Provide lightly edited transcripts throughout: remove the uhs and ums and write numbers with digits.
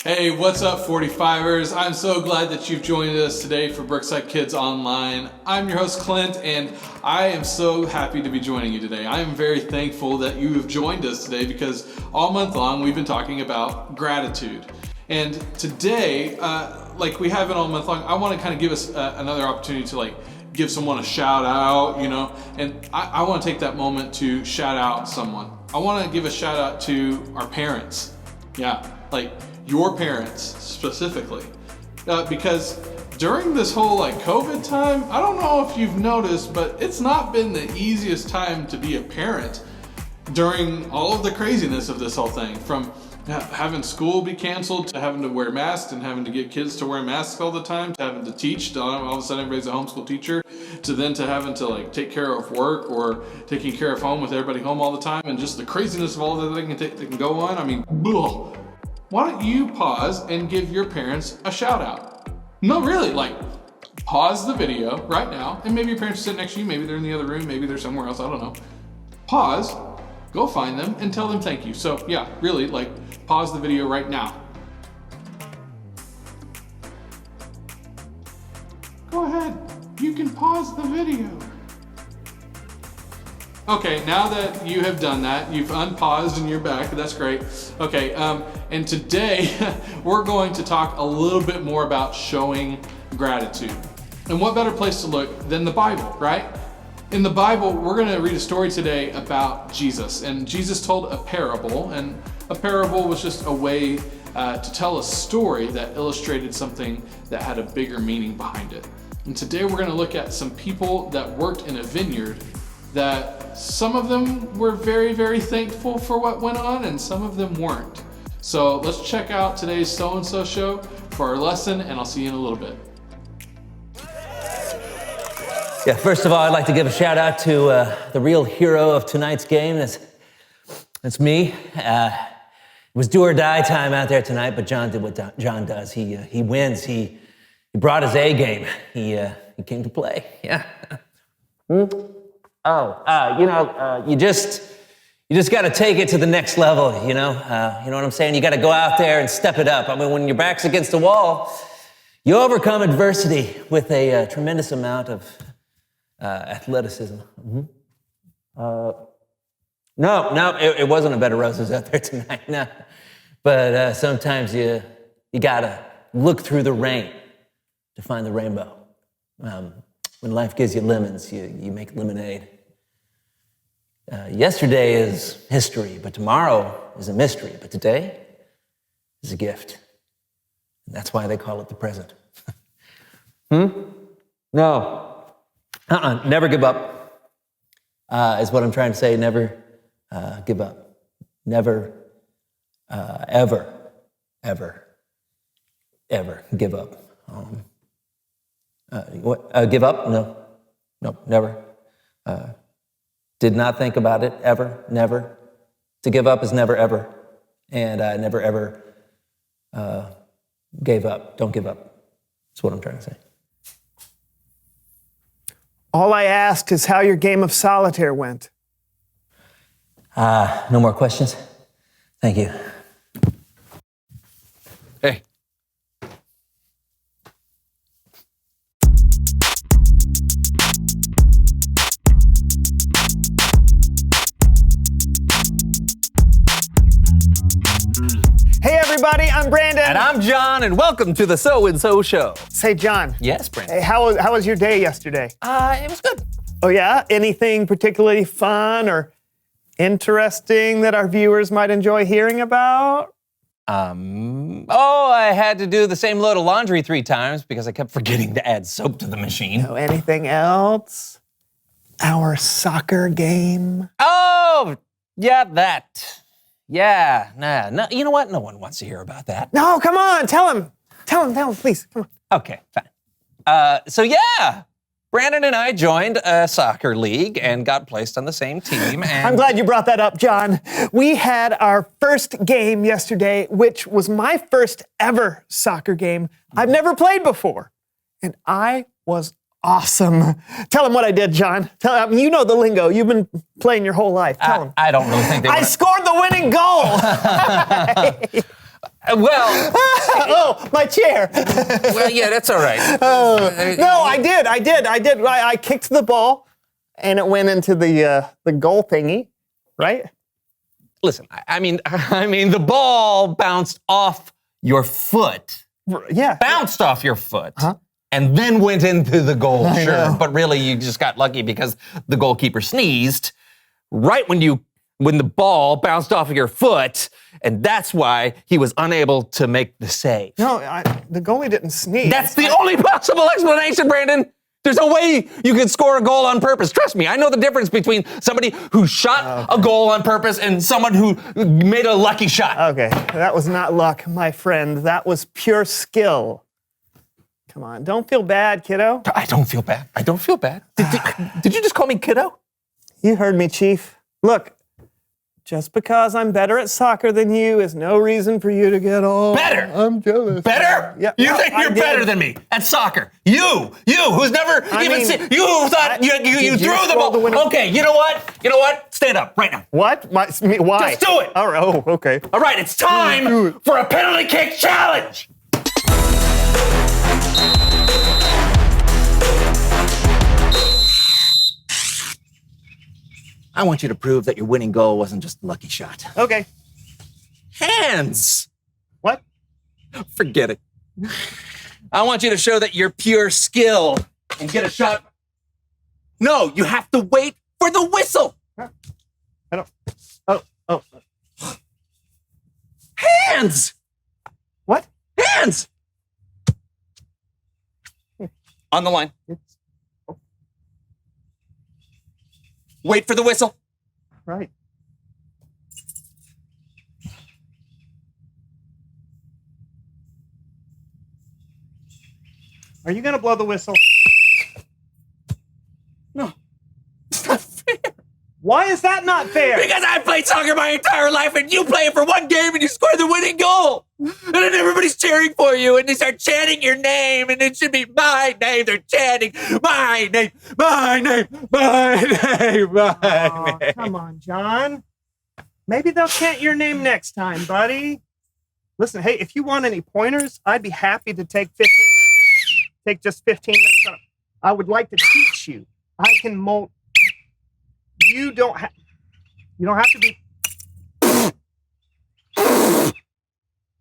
Hey, what's up 45ers? I'm so glad that you've joined us today for Brookside Kids Online. I'm your host Clint and I am so happy to be joining you today. I am very thankful that you have joined us today because all month long we've been talking about gratitude. And today, like we have it all month long, I want to kind of give us another opportunity to give someone a shout out, and I want to take that moment to shout out someone. I want to give a shout out to our parents. Yeah, your parents specifically, because during this whole COVID time, I don't know if you've noticed, but it's not been the easiest time to be a parent during all of the craziness of this whole thing, from having school be canceled to having to wear masks and having to get kids to wear masks all the time, to having to teach, to all of a sudden everybody's a homeschool teacher, to then to having to take care of work or taking care of home with everybody home all the time, and just the craziness of all that they can go on. I mean, ugh. Why don't you pause and give your parents a shout out? No, really, pause the video right now, and maybe your parents are sitting next to you, maybe they're in the other room, maybe they're somewhere else, I don't know. Pause, go find them, and tell them thank you. So yeah, really, pause the video right now. Go ahead, you can pause the video. Okay, now that you have done that, you've unpaused and you're back, that's great. Okay, and today we're going to talk a little bit more about showing gratitude. And what better place to look than the Bible, right? In the Bible, we're gonna read a story today about Jesus. And Jesus told a parable, and a parable was just a way to tell a story that illustrated something that had a bigger meaning behind it. And today we're gonna look at some people that worked in a vineyard that some of them were very, very thankful for what went on and some of them weren't. So let's check out today's So-and-So show for our lesson, and I'll see you in a little bit. Yeah, first of all, I'd like to give a shout out to the real hero of tonight's game. That's me. It was do or die time out there tonight, but John did what John does. He wins. He brought his A game. He came to play. Yeah. You just got to take it to the next level, you know what I'm saying? You got to go out there and step it up. I mean, when your back's against the wall, you overcome adversity with a tremendous amount of athleticism. No, it wasn't a bed of roses out there tonight, no. But sometimes you got to look through the rain to find the rainbow. When life gives you lemons, you make lemonade. Yesterday is history, but tomorrow is a mystery. But today is a gift. And that's why they call it the present. No. Never give up, is what I'm trying to say. Never give up. Never, ever give up. Give up? No, never. Did not think about it, ever, never. To give up is never, ever. And I never, ever gave up. Don't give up. That's what I'm trying to say. All I asked is how your game of solitaire went. No more questions? Thank you. Hey. Hey everybody, I'm Brandon. And I'm John, and welcome to the So-and-So Show. Say, John. Yes, Brandon. Hey, how was your day yesterday? It was good. Oh yeah? Anything particularly fun or interesting that our viewers might enjoy hearing about? I had to do the same load of laundry 3 times because I kept forgetting to add soap to the machine. Oh, anything else? Our soccer game? Oh, yeah, that. Yeah, no, you know what? No one wants to hear about that. No, come on, tell him, please, come on. Okay, fine. So yeah, Brandon and I joined a soccer league and got placed on the same team. And I'm glad you brought that up, John. We had our first game yesterday, which was my first ever soccer game. I've never played before, and I was awesome. Tell him what I did, John. Tell him, you know the lingo. You've been playing your whole life. Tell him. I don't really think they I scored the winning goal. Well, Oh, my chair. Well, yeah, that's all right. No, I did. I kicked the ball, and it went into the goal thingy, right? Listen, I mean, the ball bounced off your foot. Yeah. Bounced off your foot. And then went into the goal. I Sure. know. But really, you just got lucky because the goalkeeper sneezed right when the ball bounced off of your foot, and that's why he was unable to make the save. No, the goalie didn't sneeze. That's the only possible explanation, Brandon. There's no way you could score a goal on purpose. Trust me, I know the difference between somebody who shot a goal on purpose and someone who made a lucky shot. Okay, that was not luck, my friend. That was pure skill. Come on, don't feel bad, kiddo. I don't feel bad. Did you just call me kiddo? You heard me, Chief. Look, just because I'm better at soccer than you is no reason for you to get all... Better? I'm jealous. Better? Yeah, You no, think I you're did. better than me at soccer? You, who's never even mean, seen, you who thought you did you threw the scroll ball. the winning- Okay, you know what? Stand up right now. What? Why? Just do it. All right, okay. All right, it's time for a penalty kick challenge. I want you to prove that your winning goal wasn't just a lucky shot. Okay. Hands. What? Forget it. I want you to show that you're pure skill and get a shot. No, you have to wait for the whistle. I don't... Oh. Hands. What? Hands. On the line. Wait for the whistle. Right. Are you gonna blow the whistle? No. It's not fair. Why is that not fair? Because I played soccer my entire life and you play it for one game and you score the winning goal. And then everybody's cheering for you and they start chanting your name and it should be my name. They're chanting my name, my name, my name, my Oh, name. come on, John. Maybe they'll chant your name next time, buddy. Listen, hey, if you want any pointers, I'd be happy to take 15 minutes. Take just 15 minutes. I would like to teach you. I can mold. You don't have to be.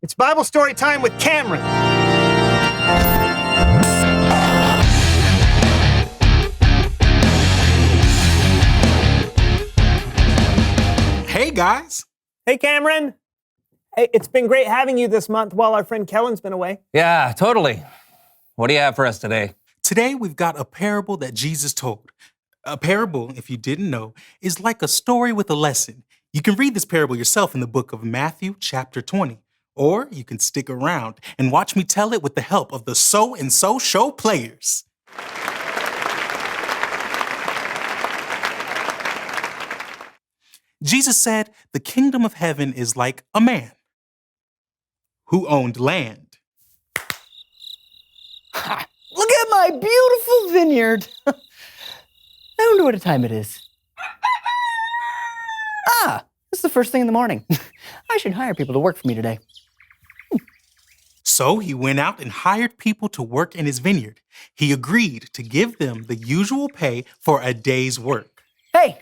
It's Bible story time with Cameron. Hey guys. Hey, Cameron. Hey, it's been great having you this month while our friend Kellen's been away. Yeah, totally. What do you have for us today? Today we've got a parable that Jesus told. A parable, if you didn't know, is like a story with a lesson. You can read this parable yourself in the book of Matthew, chapter 20. Or you can stick around and watch me tell it with the help of the So and So Show players. Jesus said, the kingdom of heaven is like a man who owned land. Look at my beautiful vineyard. I wonder what time it is. It's the first thing in the morning. I should hire people to work for me today. So he went out and hired people to work in his vineyard. He agreed to give them the usual pay for a day's work. Hey,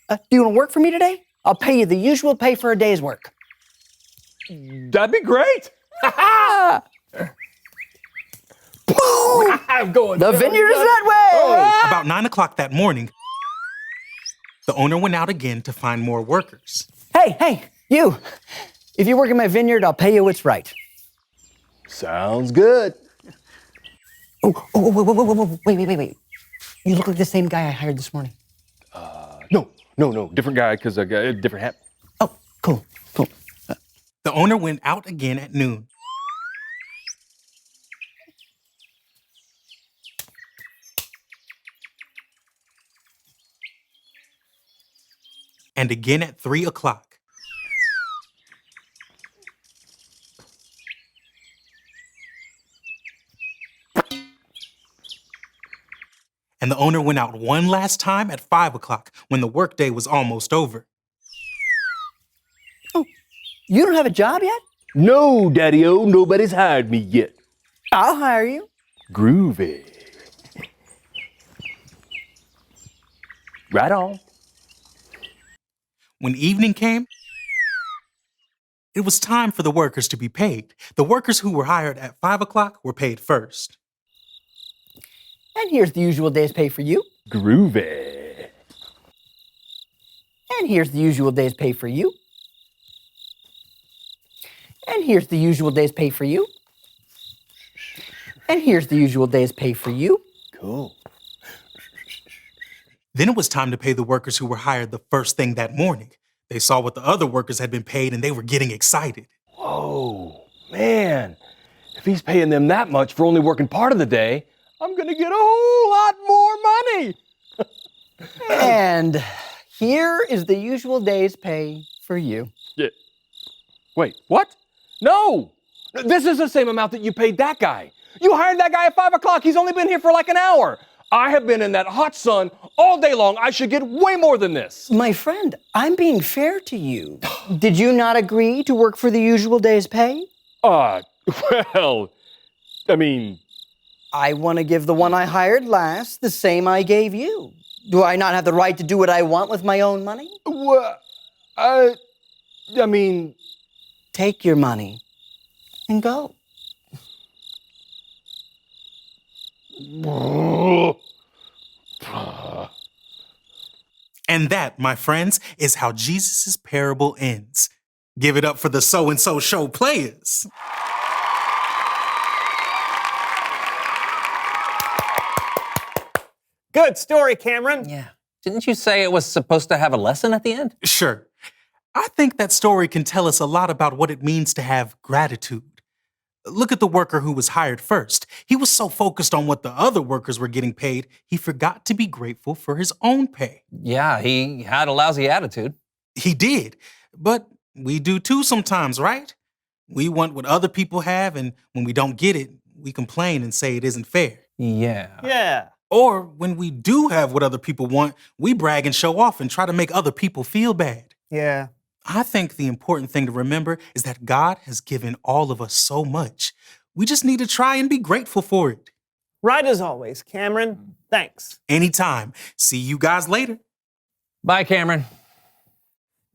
do you want to work for me today? I'll pay you the usual pay for a day's work. That'd be great. I'm going. The vineyard is that way. About 9 o'clock that morning, the owner went out again to find more workers. Hey, you. If you work in my vineyard, I'll pay you what's right. Sounds good. Oh, wait. You look like the same guy I hired this morning. No, different guy because I got a different hat. Oh, cool. The owner went out again at noon. And again at 3 o'clock. And the owner went out one last time at 5 o'clock when the workday was almost over. You don't have a job yet? No, Daddy-O, nobody's hired me yet. I'll hire you. Groovy. Right on. When evening came, it was time for the workers to be paid. The workers who were hired at 5 o'clock were paid first. And here's the usual day's pay for you. Groovy. And here's the usual day's pay for you. And here's the usual day's pay for you. And here's the usual day's pay for you. Cool. Then it was time to pay the workers who were hired the first thing that morning. They saw what the other workers had been paid and they were getting excited. Whoa, man. If he's paying them that much for only working part of the day, I'm gonna get a whole lot more money. And here is the usual day's pay for you. Yeah. Wait, what? No! This is the same amount that you paid that guy. You hired that guy at 5 o'clock. He's only been here for like an hour. I have been in that hot sun all day long. I should get way more than this. My friend, I'm being fair to you. Did you not agree to work for the usual day's pay? Well, I mean, I want to give the one I hired last the same I gave you. Do I not have the right to do what I want with my own money? I mean, Take your money and go. And that, my friends, is how Jesus' parable ends. Give it up for the So-and-So Show players. Good story, Cameron. Yeah. Didn't you say it was supposed to have a lesson at the end? Sure. I think that story can tell us a lot about what it means to have gratitude. Look at the worker who was hired first. He was so focused on what the other workers were getting paid, he forgot to be grateful for his own pay. Yeah, he had a lousy attitude. He did, but we do too sometimes, right? We want what other people have, and when we don't get it, we complain and say it isn't fair. Yeah. Yeah. Or when we do have what other people want, we brag and show off and try to make other people feel bad. Yeah. I think the important thing to remember is that God has given all of us so much. We just need to try and be grateful for it. Right as always, Cameron. Thanks. Anytime. See you guys later. Bye, Cameron.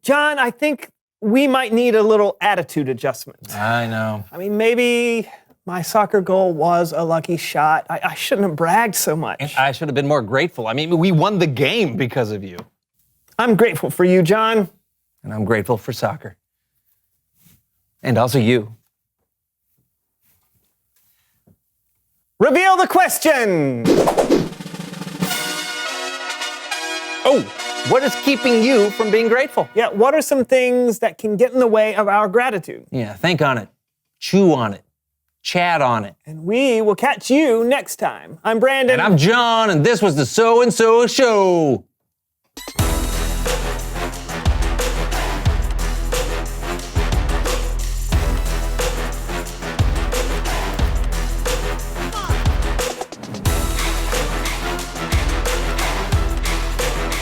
John, I think we might need a little attitude adjustment. I know. I mean, maybe my soccer goal was a lucky shot. I shouldn't have bragged so much. And I should have been more grateful. I mean, we won the game because of you. I'm grateful for you, John. And I'm grateful for soccer. And also you. Reveal the question. Oh, what is keeping you from being grateful? Yeah, what are some things that can get in the way of our gratitude? Yeah, think on it. Chew on it. Chat on it. And we will catch you next time. I'm Brandon. And I'm John, and this was the So-and-So Show.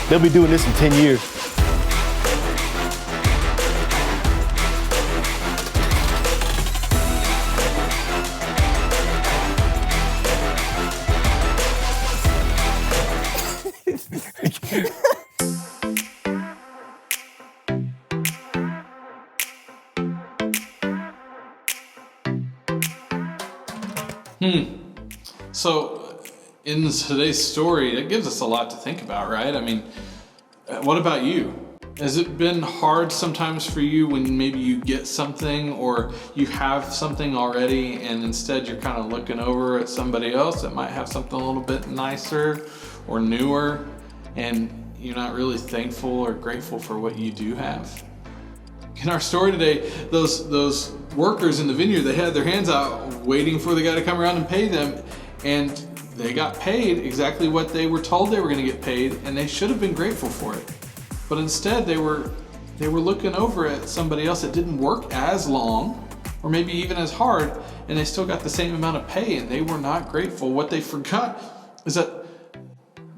they'll be doing this in 10 years. So, in today's story, it gives us a lot to think about, right? I mean, what about you? Has it been hard sometimes for you when maybe you get something or you have something already and instead you're kind of looking over at somebody else that might have something a little bit nicer or newer and you're not really thankful or grateful for what you do have? In our story today, those workers in the vineyard, they had their hands out waiting for the guy to come around and pay them, and they got paid exactly what they were told they were going to get paid, and they should have been grateful for it. But instead, they were looking over at somebody else that didn't work as long, or maybe even as hard, and they still got the same amount of pay, and they were not grateful. What they forgot is that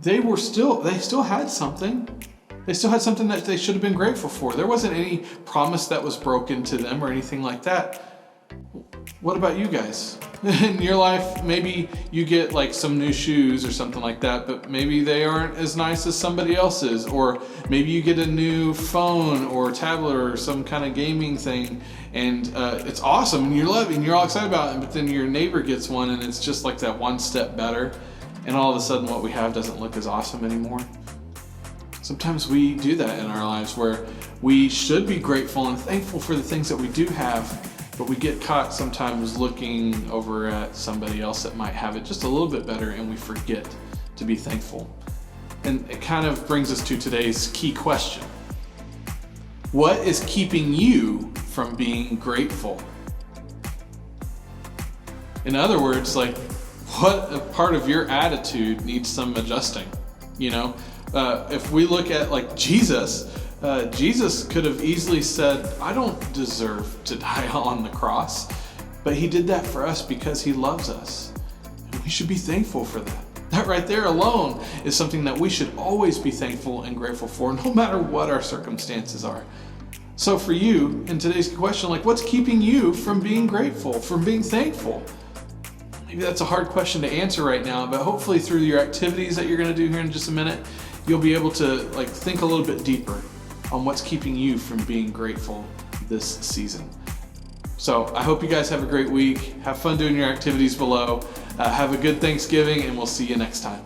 they still had something. They still had something that they should have been grateful for. There wasn't any promise that was broken to them or anything like that. What about you guys? In your life, maybe you get like some new shoes or something like that, but maybe they aren't as nice as somebody else's. Or maybe you get a new phone or tablet or some kind of gaming thing, and it's awesome and you're all excited about it, but then your neighbor gets one and it's just like that one step better, and all of a sudden what we have doesn't look as awesome anymore. Sometimes we do that in our lives where we should be grateful and thankful for the things that we do have, but we get caught sometimes looking over at somebody else that might have it just a little bit better, and we forget to be thankful. And it kind of brings us to today's key question. What is keeping you from being grateful? In other words, like, what a part of your attitude needs some adjusting? You know, if we look at like Jesus, Jesus could have easily said, I don't deserve to die on the cross, but he did that for us because he loves us. And we should be thankful for that. That right there alone is something that we should always be thankful and grateful for, no matter what our circumstances are. So for you, in today's question, like, what's keeping you from being grateful, from being thankful? Maybe that's a hard question to answer right now, but hopefully through your activities that you're gonna do here in just a minute, you'll be able to like think a little bit deeper on what's keeping you from being grateful this season. So I hope you guys have a great week. Have fun doing your activities below. Have a good Thanksgiving, and we'll see you next time.